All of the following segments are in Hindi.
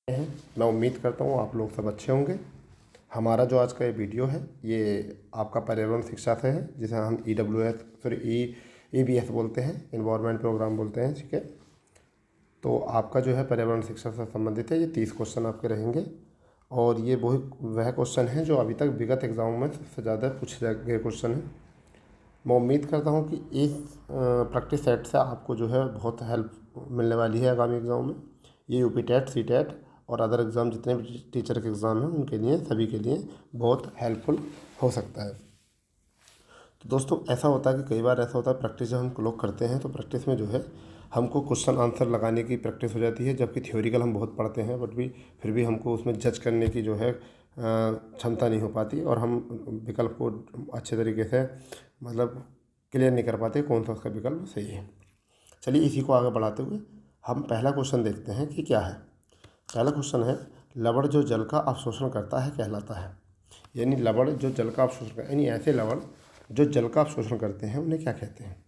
हैं। मैं उम्मीद करता हूँ आप लोग सब अच्छे होंगे। हमारा जो आज का ये वीडियो है ये आपका पर्यावरण शिक्षा से है, जिसे हम EBS बोलते हैं, इन्वायरमेंट प्रोग्राम बोलते हैं। ठीक है, तो आपका जो है पर्यावरण शिक्षा से संबंधित है। ये 30 क्वेश्चन आपके रहेंगे और ये वह क्वेश्चन हैं जो अभी तक विगत एग्जामों में सबसे ज़्यादा पूछे गए क्वेश्चन हैं। मैं उम्मीद करता हूँ कि इस प्रैक्टिस सेट से आपको जो है बहुत हेल्प मिलने वाली है आगामी एग्जाम में। ये यूपी टेट, सी टेट और अदर एग्ज़ाम जितने भी टीचर के एग्ज़ाम हैं उनके लिए, सभी के लिए बहुत हेल्पफुल हो सकता है। तो दोस्तों ऐसा होता है कि कई बार ऐसा होता है, प्रैक्टिस जब हम लोग करते हैं तो प्रैक्टिस में जो है हमको क्वेश्चन आंसर लगाने की प्रैक्टिस हो जाती है, जबकि थ्योरिकल हम बहुत पढ़ते हैं बट भी फिर भी हमको उसमें जज करने की जो है क्षमता नहीं हो पाती और हम विकल्प को अच्छे तरीके से मतलब क्लियर नहीं कर पाते कौन सा उसका विकल्प सही है। चलिए इसी को आगे बढ़ाते हुए हम पहला क्वेश्चन देखते हैं कि क्या है। पहला क्वेश्चन है, लवण जो जल का अवशोषण करता है कहलाता है। यानी लवण जो जल का अवशोषण यानी ऐसे लवण जो जल का अवशोषण करते हैं उन्हें क्या कहते हैं।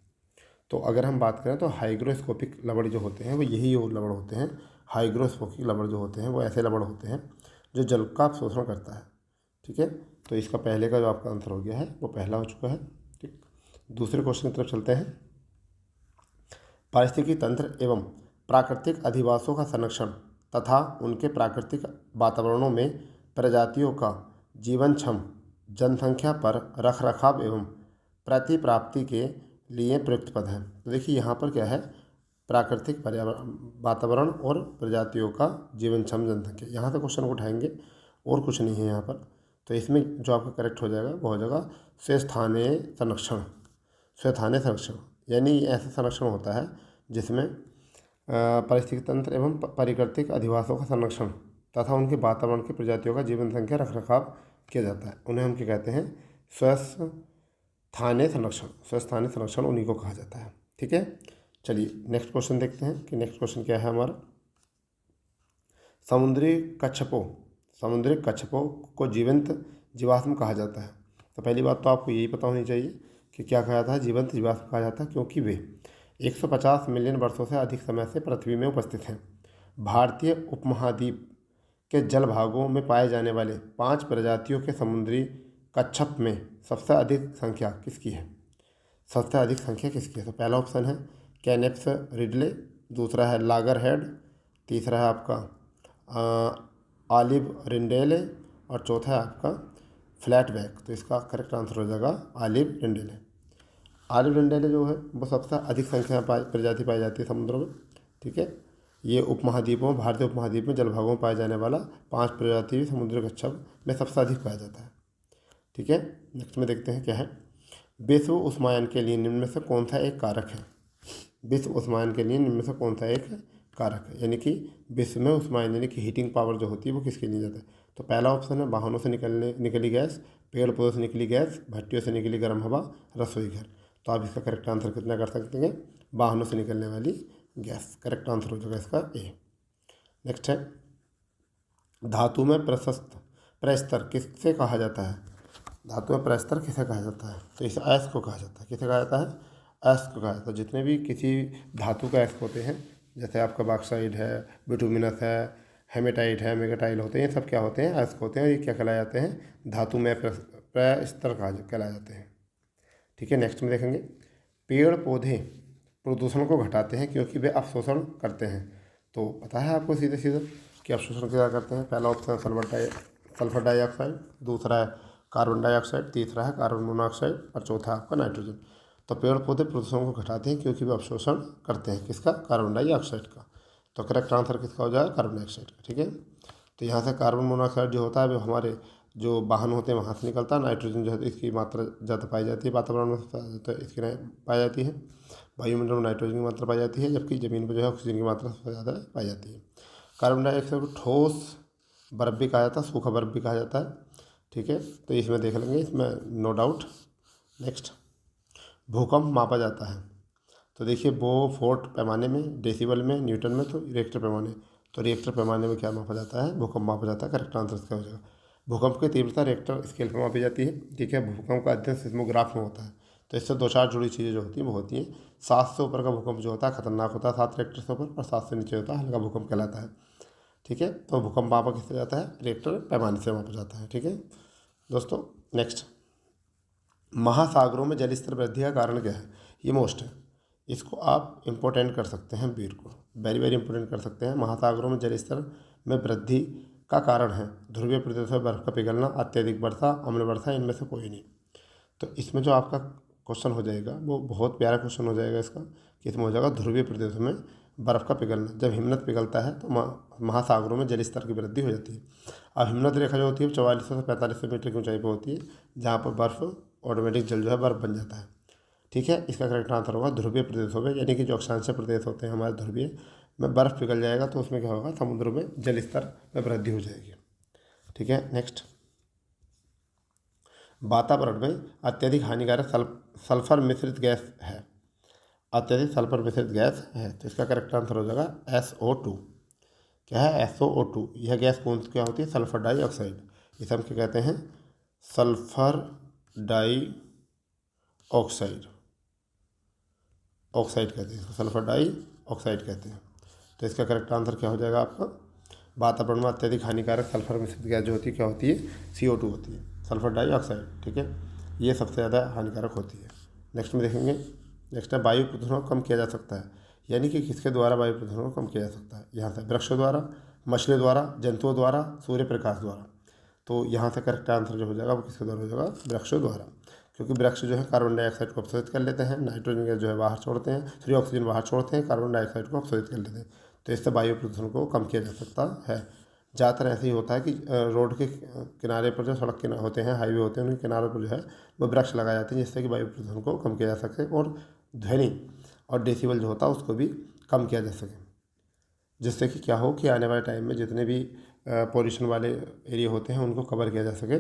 तो अगर हम बात करें तो हाइग्रोस्कोपिक लवण जो होते हैं वो यही लवण होते हैं। हाइग्रोस्कोपिक लवण जो होते हैं वो ऐसे लवण होते हैं जो जल का अवशोषण करता है। ठीक है, तो इसका पहले का जो आपका आंसर हो गया है वो पहला हो चुका है। ठीक, दूसरे क्वेश्चन की तरफ चलते हैं। पारिस्थितिकी तंत्र एवं प्राकृतिक अधिवासों का संरक्षण तथा उनके प्राकृतिक वातावरणों में प्रजातियों का जीवनक्षम जनसंख्या पर रखरखाव एवं प्रतिप्राप्ति के लिए प्रयुक्त पद है। तो देखिए यहाँ पर क्या है, प्राकृतिक पर्यावरण वातावरण और प्रजातियों का जीवनक्षम जनसंख्या, यहाँ से क्वेश्चन को उठाएंगे और कुछ नहीं है यहाँ पर। तो इसमें जो आपका करेक्ट हो जाएगा वो हो जाएगा स्वस्थानीय संरक्षण। स्वस्थानीय संरक्षण यानी ऐसा संरक्षण होता है जिसमें पारिस्थितिक तंत्र एवं प्राकृतिक अधिवासों का संरक्षण तथा उनके वातावरण की प्रजातियों का जीवन संख्या रखरखाव किया जाता है। उन्हें हम क्या कहते हैं, स्वस्थानीय संरक्षण। स्वस्थानीय संरक्षण उन्हीं को कहा जाता है। ठीक है, चलिए नेक्स्ट क्वेश्चन देखते हैं कि नेक्स्ट क्वेश्चन क्या है हमारा। समुद्री कच्छपों को जीवंत जीवाश्म कहा जाता है। तो पहली बात तो आपको यही पता होनी चाहिए कि क्या कहा जाता है, जीवंत जीवाश्म कहा जाता है, क्योंकि वे 150 मिलियन वर्षों से अधिक समय से पृथ्वी में उपस्थित हैं। भारतीय उपमहाद्वीप के जल भागों में पाए जाने वाले 5 प्रजातियों के समुद्री कच्छप में सबसे अधिक संख्या किसकी है। सबसे अधिक संख्या किसकी है। तो पहला ऑप्शन है कैनेप्स रिडले, दूसरा है लागर हेड, तीसरा है आपका ऑलिव रिंडेले और चौथा है आपका फ्लैट बैक। तो इसका करेक्ट आंसर हो जाएगा ऑलिव रिंडेले। ऑलिव रिंडेले जो है वो सबसे अधिक संख्या प्रजाति पाई जाती है समुद्रों में। ठीक है, ये उपमहाद्वीपों भारतीय उपमहाद्वीप में जलभागों में पाए जाने वाला 5 प्रजाति समुद्री कच्छप में सबसे अधिक पाया जाता है। ठीक है, नेक्स्ट में देखते हैं क्या है। विश्व उष्मायन के लिए निम्न में से कौन सा एक कारक है। विश्व उष्मायन के लिए निम्न में से कौन सा एक कारक है, यानी कि विश्व में उष्मायन यानी कि हीटिंग पावर जो होती है वो किसके लिए जाता है। तो पहला ऑप्शन है वाहनों से निकली गैस, पेड़ पौधों से निकली गैस, भट्टियों से निकली गर्म हवा, रसोई घर। तो आप इसका करेक्ट आंसर कितना कर सकते हैं, वाहनों से निकलने वाली गैस। करेक्ट आंसर हो जाएगा इसका ए। नेक्स्ट है, धातु में प्रस्तर किससे कहा जाता है। धातु में प्रस्तर किसे कहा जाता है। तो इसे अयस्क को कहा जाता है। किसे कहा जाता है, अयस्क को कहा जाता है। जितने भी किसी धातु का अयस्क होते हैं, जैसे आपका बॉक्साइड है, बिटुमिनस है, हेमेटाइट है, मेगाटाइल होते हैं, ये सब क्या होते हैं, अयस्क होते हैं। और ये क्या कहलाए जाते हैं, धातु में प्रस्तर कहलाए जाते हैं। ठीक है, नेक्स्ट में देखेंगे, पेड़ पौधे प्रदूषण को घटाते हैं क्योंकि वे अवशोषण करते हैं। तो पता है आपको सीधे सीधे कि अवशोषण क्या करते हैं। पहला ऑप्शन है सल्फर डाइऑक्साइड, दूसरा है कार्बन डाइऑक्साइड, तीसरा है कार्बन मोनोऑक्साइड और चौथा है आपका नाइट्रोजन। तो पेड़ पौधे प्रदूषण को घटाते हैं क्योंकि वे अवशोषण करते हैं किसका, कार्बन डाइऑक्साइड का। तो करेक्ट आंसर किसका हो जाएगा, कार्बन डाइऑक्साइड का। ठीक है, तो यहाँ से कार्बन मोनोऑक्साइड जो होता है वो हमारे जो वाहन होते हैं वहाँ से निकलता है। नाइट्रोजन जो है इसकी मात्रा ज़्यादा पाई जाती है वातावरण में, तो इसकी पाई जाती है। वायुमंडल में नाइट्रोजन की मात्रा पाई जाती है, जबकि ज़मीन पर जो है ऑक्सीजन की मात्रा सबसे ज़्यादा पाई जाती है। कार्बन डाइऑक्साइड को ठोस बर्फ भी कहा जाता है, सूखा बर्फ भी कहा जाता है। ठीक है, तो इसमें देख लेंगे, इसमें नो डाउट। नेक्स्ट, भूकंप मापा जाता है। तो देखिए वो फोर्ट पैमाने में, डेसिबल में, न्यूटन में, तो रिएक्टर पैमाने। तो रिएक्टर पैमाने में क्या मापा जाता है, भूकंप मापा जाता है। करेक्ट आंसर इसका हो जाएगा। भूकंप की तीव्रता रिएक्टर स्केल पर मापी जाती है। ठीक है, भूकंप का अध्ययन सिस्मोग्राफ में होता है। तो इससे 2-4 जुड़ी चीज़ें जो होती हैं वो होती हैं। 7 से ऊपर का भूकंप जो होता है खतरनाक होता है, 7 रिएक्टर से ऊपर, और 7 से नीचे होता है हल्का भूकंप कहलाता है। ठीक है। तो भूकंप मापा किससे जाता है? रिएक्टर पैमाने से मापा जाता है। ठीक है दोस्तों। नेक्स्ट, महासागरों में जल स्तर वृद्धि का कारण क्या है? ये मोस्ट है, इसको आप इम्पोर्टेंट कर सकते हैं, वीर को वेरी वेरी इंपॉर्टेंट कर सकते हैं। महासागरों में जल स्तर में वृद्धि का कारण है ध्रुवीय प्रदेशों में बर्फ का पिघलना, अत्यधिक वर्षा, अम्ल वर्षा, इनमें से कोई नहीं। तो इसमें जो आपका क्वेश्चन हो जाएगा वो बहुत प्यारा क्वेश्चन हो जाएगा इसका, कि इसमें हो जाएगा ध्रुवीय प्रदेशों में बर्फ़ का पिघलना। जब हिमनद पिघलता है तो महासागरों में जल स्तर की वृद्धि हो जाती है। अब हिमनद रेखा जो होती है 4400 से 4500 मीटर की ऊंचाई पर होती है, जहाँ पर बर्फ़ ऑटोमेटिक जल जो है बर्फ़ बन जाता है। ठीक है, इसका करेक्ट आंसर होगा ध्रुवीय प्रदेशों में, यानी कि जो अक्षांशीय प्रदेश होते हैं हमारे ध्रुवीय में बर्फ़ पिघल जाएगा तो उसमें क्या होगा? समुद्र में जल स्तर में वृद्धि हो जाएगी। ठीक है। नेक्स्ट, वातावरण में अत्यधिक हानिकारक सल्फर मिश्रित गैस है। अत्यधिक सल्फर मिश्रित गैस है, तो इसका करेक्ट आंसर हो जाएगा SO2। क्या है? SO2। यह गैस कौन क्या होती है? Sulphur dioxide. इसे हम क्या कहते हैं? सल्फर डाइऑक्साइड, ऑक्साइड कहते हैं, सल्फर डाइऑक्साइड कहते हैं। तो इसका करेक्ट आंसर क्या हो जाएगा आपका? वातावरण में अत्यधिक हानिकारक सल्फर मिश्रित गैस जो होती है क्या होती है? CO2 होती है, सल्फर डाइऑक्साइड। ठीक है, ये सबसे ज़्यादा हानिकारक होती है। नेक्स्ट में देखेंगे, नेक्स्ट है वायु प्रदूषण को कम किया जा सकता है, यानी कि किसके द्वारा वायु प्रदूषण को कम किया जा सकता है? यहाँ से वृक्षों द्वारा, मछलियों द्वारा, जंतुओं द्वारा, सूर्य प्रकाश द्वारा। तो यहाँ से करेक्ट आंसर जो हो जाएगा वो किसके द्वारा हो जाएगा? वृक्षों द्वारा, क्योंकि वृक्ष जो है कार्बन डाइऑक्साइड को अवशोषित कर लेते हैं, नाइट्रोजन गैस जो है बाहर छोड़ते हैं, सॉरी ऑक्सीजन बाहर छोड़ते हैं, कार्बन डाइऑक्साइड को अवशोषित कर लेते हैं। तो इससे वायु प्रदूषण को कम किया जा सकता है। ज़्यादातर ऐसे ही होता है कि रोड के किनारे पर जो सड़क किनारे होते हैं, हाईवे होते हैं, उनके किनारों पर जो है वो वृक्ष लगाए जाते हैं, जिससे कि वायु प्रदूषण को कम किया जा सके और ध्वनि और डेसिबल जो होता है उसको भी कम किया जा सके, जिससे कि क्या हो कि आने वाले टाइम में जितने भी पॉल्यूशन वाले एरिया होते हैं उनको कवर किया जा सके।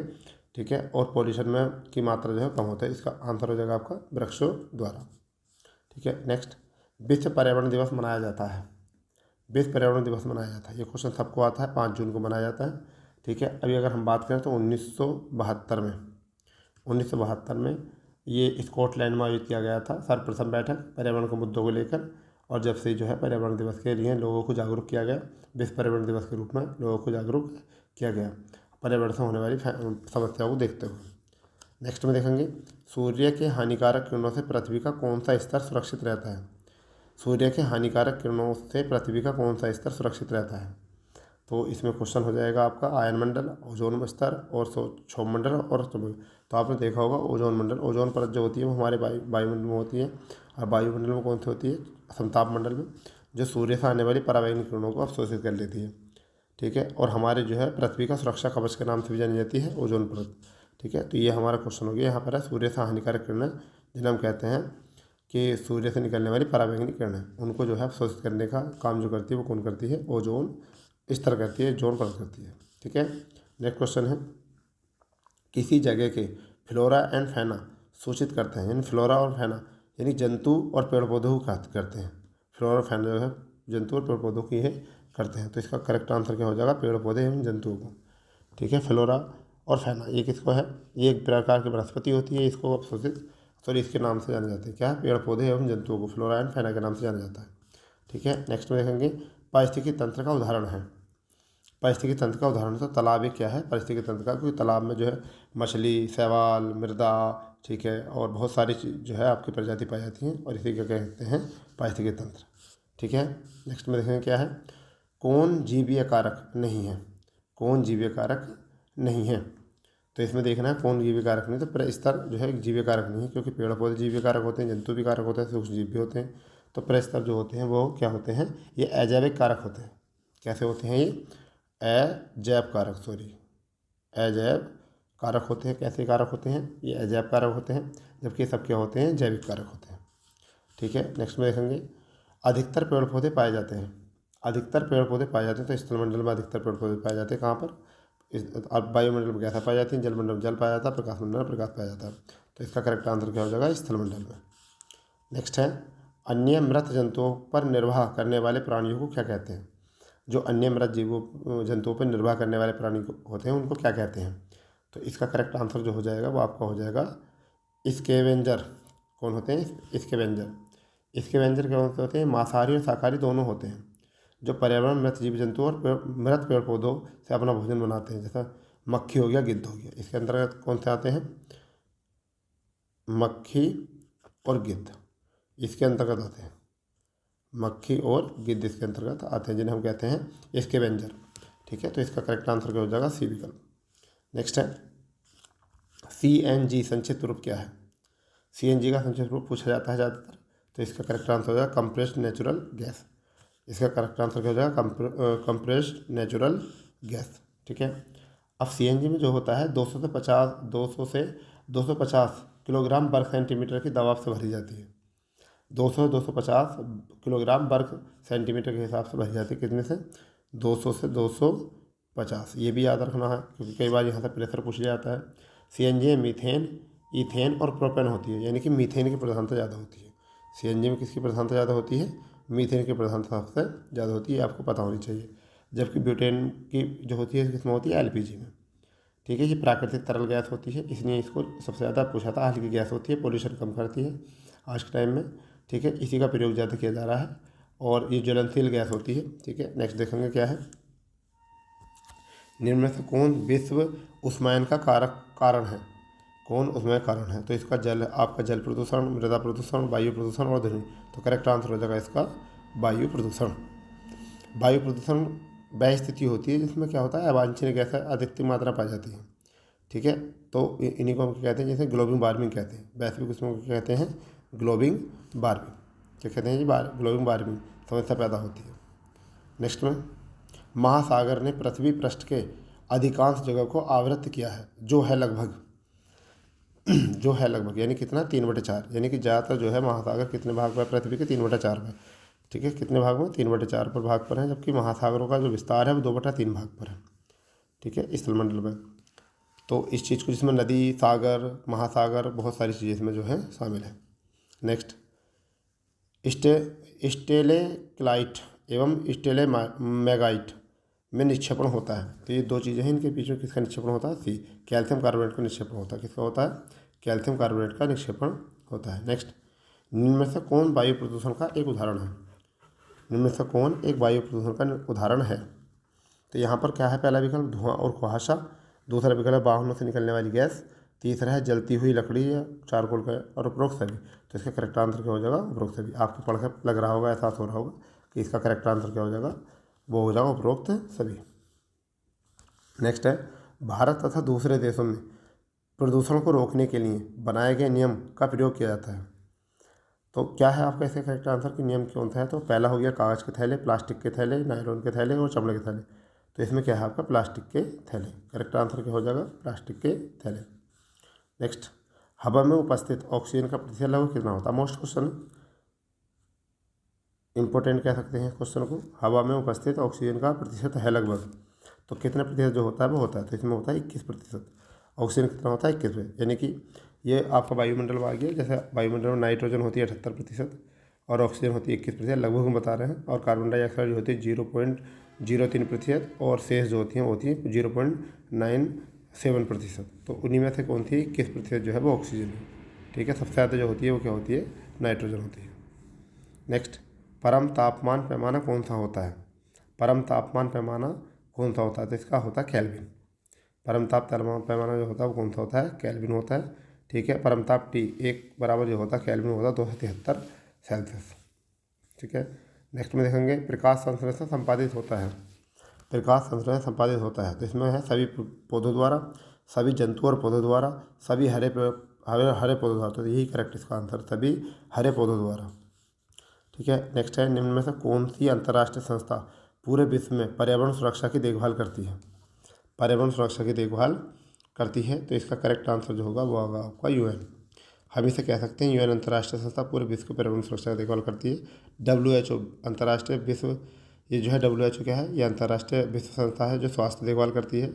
ठीक है, और पॉल्यूशन में की मात्रा जो है कम होता है। इसका आंसर हो जाएगा आपका वृक्षों द्वारा। ठीक है। नेक्स्ट, विश्व पर्यावरण दिवस मनाया जाता है। विश्व पर्यावरण दिवस मनाया जाता है, ये क्वेश्चन सबको आता है, 5 जून को मनाया जाता है। ठीक है, अभी अगर हम बात करें तो 1972 में ये स्कॉटलैंड में आयोजित किया गया था सर्वप्रथम बैठक पर्यावरण के मुद्दों को लेकर। और जब से जो है पर्यावरण दिवस के लिए लोगों को जागरूक किया गया, विश्व पर्यावरण दिवस के रूप में लोगों को जागरूक किया गया पर्यावरण से होने वाली समस्याओं को देखते हुए। नेक्स्ट में देखेंगे, सूर्य के हानिकारक किरणों से पृथ्वी का कौन सा स्तर सुरक्षित रहता है? सूर्य के हानिकारक किरणों से पृथ्वी का कौन सा स्तर सुरक्षित रहता है? तो इसमें क्वेश्चन हो जाएगा आपका आयन मंडल, ओजोन स्तर और क्षोभ मंडल और तो आपने देखा होगा ओजोन मंडल, ओजोन परत जो होती है वो हमारे वायुमंडल में होती है, और वायुमंडल में कौन सी होती है? समताप मंडल में, जो सूर्य से आने वाली पराबैंगनी किरणों को अवशोषित कर लेती है। ठीक है, और हमारे जो है पृथ्वी का सुरक्षा कवच के नाम से भी जानी जाती है ओजोन परत। ठीक है, तो ये हमारा क्वेश्चन हो गया। यहाँ पर है सूर्य से हानिकारक किरणें, जिन्हें हम कहते हैं कि सूर्य से निकलने वाली पराबैंगनी किरणें, उनको जो है अवशोषित करने का काम जो करती है वो कौन करती है? ओजोन स्तर करती है, जोन परत करती है। ठीक है। नेक्स्ट क्वेश्चन है, किसी जगह के फ्लोरा एंड फैना सूचित करते हैं, यानी फ्लोरा और फैना यानी जंतु और पेड़ पौधों को करते हैं। फ्लोरा और फैना जो है जंतु और पेड़ पौधों की है करते हैं। तो इसका करेक्ट आंसर क्या हो जाएगा? पेड़ पौधे एवं जंतुओं को। ठीक है, फ्लोरा और फैना ये किसको है? ये एक प्रकार की वनस्पति होती है, इसको अवशोषित सॉरी इसके नाम से जाने जाते हैं। क्या है? पेड़ पौधे एवं जंतुओं को फ्लोरा एंड फैना के नाम से जाना जाता है। ठीक है। नेक्स्ट में देखेंगे, पारिस्थितिकी तंत्र का उदाहरण है। पारिस्थितिकी तंत्र का उदाहरण तो तालाब एक क्या है? पारिस्थितिकी तंत्र का, क्योंकि तालाब में जो है मछली, शैवाल, मृदा, ठीक है, और बहुत सारी चीज़ जो है आपकी प्रजाति पाई जाती हैं, और इसी को कहते हैं पारिस्थितिकी तंत्र। ठीक है। नेक्स्ट में देखेंगे क्या है, कौन जीवीय कारक नहीं है? कौन जीवीय कारक नहीं है? तो इसमें देखना है कौन जीवीय कारक नहीं। तो प्रस्तर जो है जीवीय कारक नहीं है, क्योंकि पेड़ पौधे जीवीय कारक होते हैं, जंतु भी कारक होते हैं, सूक्ष्म जीव भी होते हैं। तो प्रस्तर जो होते हैं वो क्या होते हैं? ये अजैविक कारक होते हैं। कैसे होते हैं ये? अजैव कारक, सॉरी अजैव कारक होते हैं। कैसे कारक होते हैं? ये अजैव कारक होते हैं, जबकि सब क्या होते हैं? जैविक कारक होते हैं। ठीक है। नेक्स्ट में देखेंगे, अधिकतर पेड़ पौधे पाए जाते हैं। अधिकतर पेड़ पौधे पाए जाते हैं, तो स्थलमंडल में अधिकतर पेड़ पौधे पाए जाते हैं। कहाँ पर? वायुमंडल में गैसा पाई जाती है, जलमंडल में जल पाया जाता है, प्रकाश मंडल में प्रकाश पाया जाता है। तो इसका करेक्ट आंसर क्या हो जाएगा? स्थलमंडल में। नेक्स्ट है, अन्य मृत जंतुओं पर निर्वाह करने वाले प्राणियों को क्या कहते हैं? जो अन्य मृत जीवों जंतुओं पर निर्वाह करने वाले प्राणी होते हैं उनको क्या कहते हैं? तो इसका करेक्ट आंसर जो हो जाएगा वो आपका हो जाएगा स्कैवेंजर। कौन होते हैं? स्कैवेंजर। स्कैवेंजर क्या होते हैं? मांसाहारी और शाकाहारी दोनों होते हैं। जो पर्यावरण, मृत जीव जंतु और मृत पेड़ पौधों से अपना भोजन बनाते हैं, जैसा मक्खी हो गया, गिद्ध हो गया। इसके अंतर्गत कौन से आते हैं? मक्खी और गिद्ध इसके अंतर्गत आते हैं। मक्खी और गिद्ध इसके अंतर्गत आते हैं, जिन्हें हम कहते हैं स्कैवेंजर। ठीक है, तो इसका करेक्ट आंसर क्या हो जाएगा? सी विकल्प। नेक्स्ट है CNG संक्षिप्त रूप क्या है? CNG का संक्षिप्त रूप पूछा जाता है ज़्यादातर, तो इसका करेक्ट आंसर हो जाएगा कंप्रेस्ड नेचुरल गैस। इसका करेक्ट आंसर क्या हो जाएगा? Compressed natural gas. ठीक है, अब CNG में जो होता है 200 से 250 किलोग्राम वर्ग सेंटीमीटर की दबाव से भरी जाती है। 200 से 250 किलोग्राम वर्ग सेंटीमीटर के हिसाब से भरी जाती है। कितने से? 200 से 250। ये भी याद रखना है, क्योंकि कई बार यहाँ से प्रेशर पूछ जाता है। CNG में मीथेन, इथेन और प्रोपेन होती है, यानी कि मीथेन की प्रधानता ज़्यादा होती है। CNG में किसकी प्रधानता ज़्यादा होती है? मीथेन की प्रधानता सबसे ज़्यादा होती है, आपको पता होनी चाहिए। जबकि ब्यूटेन की जो होती है किसमें होती है? LPG में। ठीक है, ये प्राकृतिक तरल गैस होती है, इसलिए इसको सबसे ज़्यादा पूछा था। हल्की गैस होती है, पोल्यूशन कम करती है आज के टाइम में। ठीक है, इसी का प्रयोग ज़्यादा किया जा रहा है, और ये ज्वलनशील गैस होती है। ठीक है, नेक्स्ट देखेंगे क्या है। निम्न में से कौन विश्व उष्मायन का कारण है? कौन उसमें कारण है? तो इसका आपका जल प्रदूषण, मृदा प्रदूषण, वायु प्रदूषण और ध्वनि। तो करेक्ट आंसर हो जाएगा इसका वायु प्रदूषण। वायु प्रदूषण वह स्थिति होती है जिसमें क्या होता है? अवांछनीय गैस अधिकतम मात्रा पाई जाती है। ठीक है, तो इन्हीं को हम क्या कहते हैं? जैसे ग्लोबल वार्मिंग कहते हैं, वैश्विक उष्मा को क्या कहते हैं? Global warming. क्या कहते हैं जी? ग्लोबल वार्मिंग समस्या पैदा होती है। नेक्स्ट में, महासागर ने पृथ्वी पृष्ठ के अधिकांश जगह को आवृत किया है, जो है लगभग यानी कितना? 3/4, यानी कि ज़्यादातर जो है महासागर कितने भाग पर? पृथ्वी के 3/4 में। ठीक है, कितने भाग में? 3/4 पर भाग पर है, जबकि महासागरों का जो विस्तार है वो 2/3 भाग पर है। ठीक है, स्थलमंडल में। तो इस चीज़ को, जिसमें नदी, सागर, महासागर, बहुत सारी चीज़ें इसमें जो है शामिल है। नेक्स्ट, स्टेलेक्लाइट एवं स्टेलेमैगाइट में निक्षेपण होता है। तो ये दो चीज़ें हैं, इनके बीच में किसका निक्षेपण होता है? सी, कैल्शियम कार्बोनेट का निक्षेपण होता है। किसका होता है? कैल्शियम कार्बोनेट का निक्षेपण होता है। नेक्स्ट, निम्न में से कौन वायु प्रदूषण का एक उदाहरण है? निम्न में से कौन एक वायु प्रदूषण का उदाहरण है? तो यहाँ पर क्या है? पहला विकल्प धुआं और कुहासा, दूसरा विकल्प है वाहनों से निकलने वाली गैस, तीसरा है जलती हुई लकड़ी या चारकोल का, और उपरोक्त सभी। तो इसका करेक्ट आंसर क्या हो जाएगा? उपरोक्त सभी। आपको पढ़कर लग रहा होगा, एहसास हो रहा होगा कि इसका करेक्ट आंसर क्या हो जाएगा? वो हो जाएगा उपरोक्त सभी। नेक्स्ट है, भारत तथा दूसरे देशों में प्रदूषण को रोकने के लिए बनाए गए नियम का प्रयोग किया जाता है। तो क्या है आपका इसका करेक्ट आंसर कि नियम कौन सा है? तो पहला हो गया कागज़ के थैले, प्लास्टिक के थैले, नायलॉन के थैले और चमड़े के थैले। तो इसमें क्या है आपका? प्लास्टिक के थैले। करेक्ट आंसर क्या हो जाएगा? प्लास्टिक के थैले। नेक्स्ट, हवा में उपस्थित ऑक्सीजन का प्रतिशत लगभग कितना होता है? मोस्ट क्वेश्चन इंपॉर्टेंट कह सकते हैं क्वेश्चन को। हवा में उपस्थित ऑक्सीजन का प्रतिशत है लगभग, तो कितने प्रतिशत जो होता है वो होता है? तो इसमें होता है 21%। ऑक्सीजन कितना होता है? 21, यानी कि ये आपका वायुमंडल में आ गया। जैसे वायुमंडल में नाइट्रोजन होती है 78% और ऑक्सीजन होती है 21%, लगभग हम बता रहे हैं। और कार्बन डाइऑक्साइड जो होती है 0.03% और शेष जो होती है 0.97%। तो उन्हीं में से कौन थी? 21% जो है वो ऑक्सीजन है। ठीक है, सबसे ज़्यादा जो होती है वो क्या होती है? नाइट्रोजन होती है। नेक्स्ट, परम तापमान पैमाना कौन सा होता है? परम तापमान पैमाना कौन सा होता है? तो इसका होता है केल्विन। परम ताप पैमाना जो होता है वो कौन सा होता है? केल्विन होता है। ठीक है, परम ताप T 1 बराबर जो होता है केल्विन होता है 273 सेल्सियस। ठीक है, नेक्स्ट में देखेंगे, प्रकाश संश्लेषण संपादित होता है। प्रकाश संश्लेषण संपादित होता है, तो इसमें है सभी पौधों द्वारा, सभी जंतु और पौधों द्वारा, सभी हरे पौधों द्वारा। तो यही करेक्ट इसका आंसर, सभी हरे पौधों द्वारा। ठीक है, नेक्स्ट है, निम्न में से कौन सी अंतर्राष्ट्रीय संस्था पूरे विश्व में पर्यावरण सुरक्षा की देखभाल करती है? पर्यावरण सुरक्षा की देखभाल करती है, तो इसका करेक्ट आंसर जो होगा वो होगा आपका UN। हम इसे कह सकते हैं UN अंतर्राष्ट्रीय संस्था पूरे विश्व को पर्यावरण सुरक्षा की देखभाल करती है। WHO अंतर्राष्ट्रीय विश्व, ये जो है WHO क्या है? ये अंतर्राष्ट्रीय विश्व संस्था है जो स्वास्थ्य देखभाल करती है।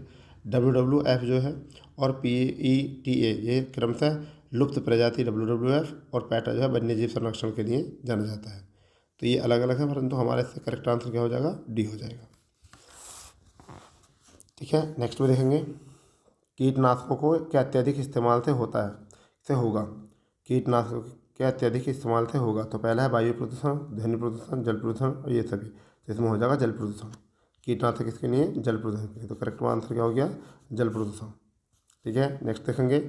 WWF जो है और PETA ये क्रमशः लुप्त प्रजाति WWF और पैटा जो है वन्यजीव संरक्षण के लिए जाना जाता है। तो ये अलग अलग है, परंतु हमारे इससे करेक्ट आंसर क्या हो जाएगा? D हो जाएगा। ठीक है, नेक्स्ट में देखेंगे, कीटनाशकों को क्या अत्यधिक इस्तेमाल से होता है से होगा? कीटनाशकों के अत्यधिक इस्तेमाल से होगा। तो पहला है वायु प्रदूषण, ध्वनि प्रदूषण, जल प्रदूषण और ये सभी। तो इसमें हो जाएगा जल प्रदूषण। कीटनाशक किसके लिए? जल प्रदूषण के लिए। तो करेक्ट आंसर क्या हो गया? जल प्रदूषण। ठीक है, नेक्स्ट देखेंगे,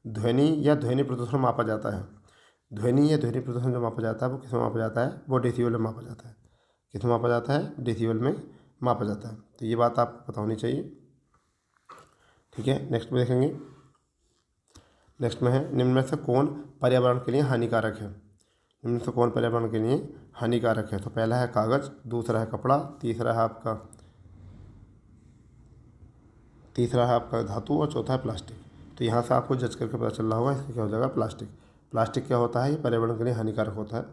ध्वनि या ध्वनि प्रदूषण मापा जाता है। ध्वनि या ध्वनि प्रदूषण जो मापा जाता है वो किसमें मापा जाता है? वो डेसिबल में मापा जाता है। किसमें मापा जाता है? डेसिबल में मापा जाता है। तो ये बात आपको पता होनी चाहिए। ठीक है, नेक्स्ट में देखेंगे, नेक्स्ट में है, निम्न में से कौन पर्यावरण के लिए हानिकारक है? निम्न में से कौन पर्यावरण के लिए हानिकारक है? तो पहला है कागज़, दूसरा है कपड़ा, तीसरा है आपका धातु और चौथा है प्लास्टिक। तो यहाँ से आपको जज करके पता चल रहा होगा इसका क्या हो जाएगा? प्लास्टिक। प्लास्टिक क्या होता है? ये पर्यावरण के लिए हानिकारक होता है।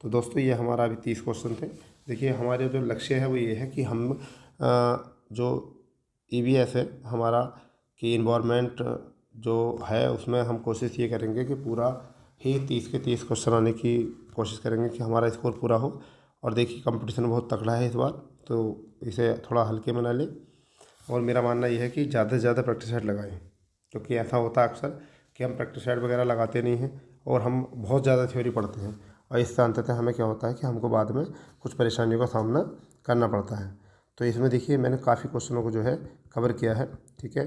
तो दोस्तों ये हमारा अभी 30 क्वेश्चन थे। देखिए हमारे जो लक्ष्य है वो ये है कि हम जो EVS है हमारा, कि इन्वायरमेंट जो है उसमें हम कोशिश ये करेंगे कि पूरा ही 30 के 30 क्वेश्चन आने की कोशिश करेंगे कि हमारा स्कोर पूरा हो। और देखिए कंपटीशन बहुत तगड़ा है इस बार, तो इसे थोड़ा हल्के में ना लें। और मेरा मानना यह है कि ज़्यादा से ज़्यादा प्रैक्टिस सेट लगाएं, क्योंकि ऐसा होता है अक्सर कि हम प्रैक्टिस सेट वगैरह लगाते नहीं हैं और हम बहुत ज़्यादा थ्योरी पढ़ते हैं, और इससे अंततः हमें क्या होता है कि हमको बाद में कुछ परेशानियों का सामना करना पड़ता है। तो इसमें देखिए मैंने काफ़ी क्वेश्चनों को जो है कवर किया है। ठीक है,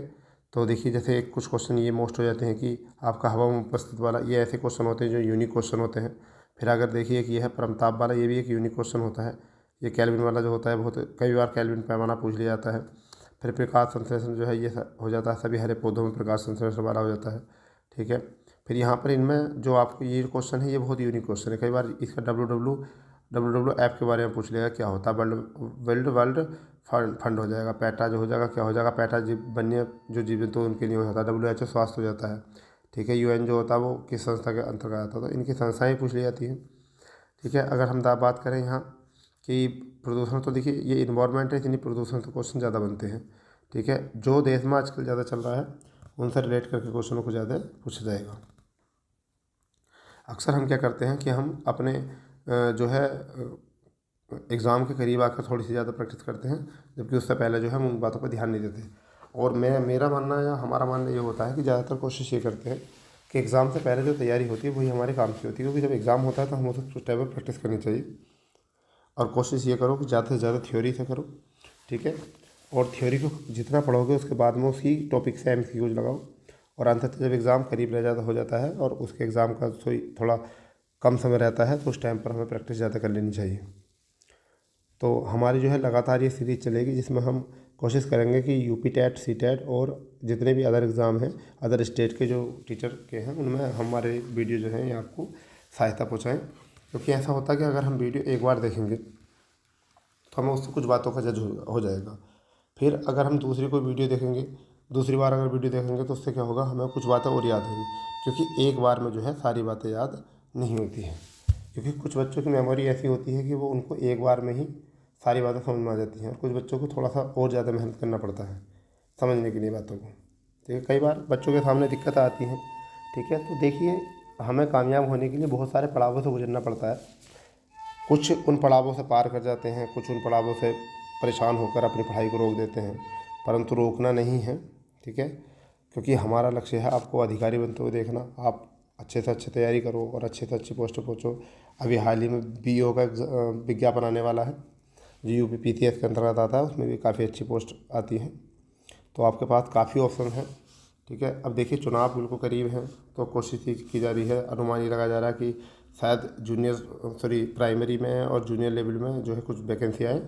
तो देखिए जैसे कुछ क्वेश्चन ये मोस्ट हो जाते हैं कि आपका हवा में उपस्थित वाला, ये ऐसे क्वेश्चन होते हैं जो यूनिक क्वेश्चन होते हैं। फिर अगर देखिए कि यह है परमताप वाला, ये भी एक यूनिक क्वेश्चन होता है। ये केल्विन वाला जो होता है बहुत कई बार केल्विन पैमाना पूछ लिया जाता है। फिर प्रकाश संश्लेषण जो है ये हो जाता है, सभी हरे पौधों में प्रकाश संश्लेषण वाला हो जाता है। ठीक है, फिर यहाँ पर इनमें जो आपको ये क्वेश्चन है ये बहुत यूनिक क्वेश्चन है। कई बार इसका WWF के बारे में पूछ लिया क्या होता है? वर्ल्ड फंड हो जाएगा। पैटा जो हो जाएगा क्या हो जाएगा? पैटा जीव वन्य जो जीव जंतु उनके लिए हो जाता है। WHO स्वास्थ्य हो जाता है। ठीक है, UN जो होता है वो किस संस्था के अंतर्गत आता है? तो इनकी संस्थाएँ पूछ ली जाती हैं। ठीक है, अगर हम बात करें यहाँ कि प्रदूषण, तो देखिए ये इन्वायरमेंट है, इतनी प्रदूषण से क्वेश्चन ज़्यादा बनते हैं। ठीक है, जो देश में आजकल ज़्यादा चल रहा है उनसे रिलेट करके क्वेश्चनों को ज़्यादा पूछा जाएगा। अक्सर हम क्या करते हैं कि हम अपने जो है एग्ज़ाम के करीब आकर थोड़ी सी ज़्यादा प्रैक्टिस करते हैं, जबकि उससे पहले जो है हम उन बातों पर ध्यान नहीं देते। और मेरा मानना या हमारा मानना ये होता है कि ज़्यादातर कोशिश ये करते हैं कि एग्ज़ाम से पहले जो तैयारी होती है वही हमारे काम की होती है, क्योंकि जब एग्ज़ाम होता है तो हम उस टाइम पर प्रैक्टिस करनी चाहिए। और कोशिश ये करो कि ज़्यादा से ज़्यादा थ्योरी से करो। ठीक है, और थ्योरी को जितना पढ़ोगे उसके बाद में उसी टॉपिक से MCQs लगाओ। और अंततः जब एग्ज़ाम करीब हो जाता है और उसके एग्ज़ाम का थोड़ा कम समय रहता है तो उस टाइम पर हमें प्रैक्टिस ज़्यादा कर लेनी चाहिए। तो हमारी जो है लगातार ये सीरीज़ चलेगी, जिसमें हम कोशिश करेंगे कि UP टेट, CTET और जितने भी अदर एग्ज़ाम हैं अदर स्टेट के जो टीचर के हैं उनमें हमारे वीडियो जो है ये आपको सहायता पहुँचाएँ। क्योंकि ऐसा होता है कि अगर हम वीडियो एक बार देखेंगे तो हमें उससे कुछ बातों का जज हो जाएगा। फिर अगर हम दूसरी कोई वीडियो देखेंगे, दूसरी बार अगर वीडियो देखेंगे तो उससे क्या होगा, हमें कुछ बातें और याद होंगी, क्योंकि एक बार में जो है सारी बातें याद नहीं होती हैं। क्योंकि कुछ बच्चों की मेमोरी ऐसी होती है कि वो उनको एक बार में ही सारी बातें समझ में आ जाती हैं, और कुछ बच्चों को थोड़ा सा और ज़्यादा मेहनत करना पड़ता है समझने के लिए बातों को। ठीक है, कई बार बच्चों के सामने दिक्कत आती हैं। ठीक है, तो देखिए हमें कामयाब होने के लिए बहुत सारे पड़ावों से गुजरना पड़ता है। कुछ उन पड़ावों से पार कर जाते हैं, कुछ उन पड़ावों से परेशान होकर अपनी पढ़ाई को रोक देते हैं, परंतु रोकना नहीं है। ठीक है, क्योंकि हमारा लक्ष्य है आपको अधिकारी बनते हुए देखना। आप अच्छे से अच्छी तैयारी करो और अच्छे से अच्छी पोस्ट पर पहुँचो। अभी हाल ही में BO का विज्ञापन आने वाला है जो UP PTS के अंतर्गत आता है, उसमें भी काफ़ी अच्छी पोस्ट आती है। तो आपके पास काफ़ी ऑप्शन है। ठीक है, अब देखिए चुनाव बिल्कुल करीब हैं, तो कोशिश की जा रही है, अनुमान ये लगाया जा रहा है कि शायद प्राइमरी में और जूनियर लेवल में जो है कुछ वैकेंसी आए,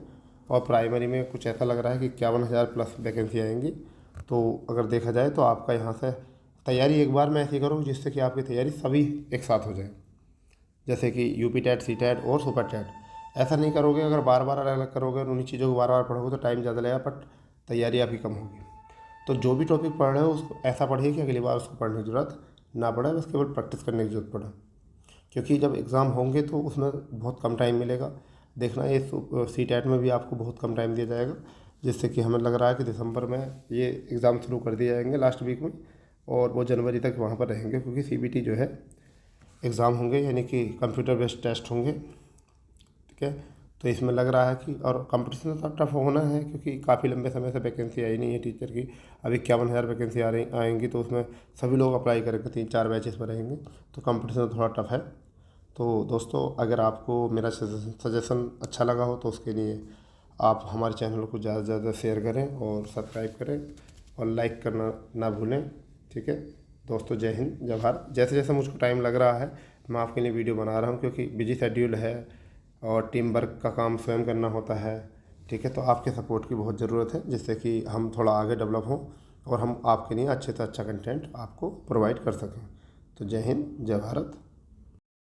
और प्राइमरी में कुछ ऐसा लग रहा है कि 51,000 प्लस वैकेंसी आएंगी। तो अगर देखा जाए तो आपका यहाँ से तैयारी एक बार में ऐसी करो जिससे कि आपकी तैयारी सभी एक साथ हो जाए, जैसे कि UP टेट, CTET और सुपर टेट। ऐसा नहीं करोगे, अगर बार बार अलग अलग करोगे और उन्हीं चीज़ों को बार बार पढ़ोगे तो टाइम ज़्यादा लगेगा, बट तैयारी आपकी कम होगी। तो जो भी टॉपिक पढ़ रहे हो उसको ऐसा पढ़िए कि अगली बार उसको पढ़ने की ज़रूरत ना पड़े, बस केवल प्रैक्टिस करने की ज़रूरत पड़े। क्योंकि जब एग्ज़ाम होंगे तो उसमें बहुत कम टाइम मिलेगा। देखना ये CTET में भी आपको बहुत कम टाइम दिया जाएगा, जिससे कि हमें लग रहा है कि दिसंबर में ये एग्ज़ाम शुरू कर दिए जाएंगे लास्ट वीक में, और वो जनवरी तक वहाँ पर रहेंगे, क्योंकि CBT जो है एग्ज़ाम होंगे, यानी कि कंप्यूटर बेस्ड टेस्ट होंगे। ठीक है, तो इसमें लग रहा है कि, और कंपटीशन तो टफ होना है क्योंकि काफ़ी लंबे समय से वैकेंसी आई नहीं है टीचर की। अभी 51,000 वैकेंसी आएंगी, तो उसमें सभी लोग अप्लाई करेंगे, 3-4 बैचेस में रहेंगे, तो कंपटीशन थोड़ा टफ है। तो दोस्तों अगर आपको मेरा सजेशन अच्छा लगा हो तो उसके लिए आप हमारे चैनल को ज़्यादा से ज़्यादा शेयर करें और सब्सक्राइब करें और लाइक करना ना भूलें। ठीक है दोस्तों, जय हिंद जय भारत। जैसे जैसे मुझको टाइम लग रहा है मैं आपके लिए वीडियो बना रहा हूँ, क्योंकि बिजी शेड्यूल है और टीम वर्क का काम स्वयं करना होता है। ठीक है, तो आपके सपोर्ट की बहुत ज़रूरत है, जिससे कि हम थोड़ा आगे डेवलप हों और हम आपके लिए अच्छे से अच्छा कंटेंट आपको प्रोवाइड कर सकें। तो जय हिंद जय भारत।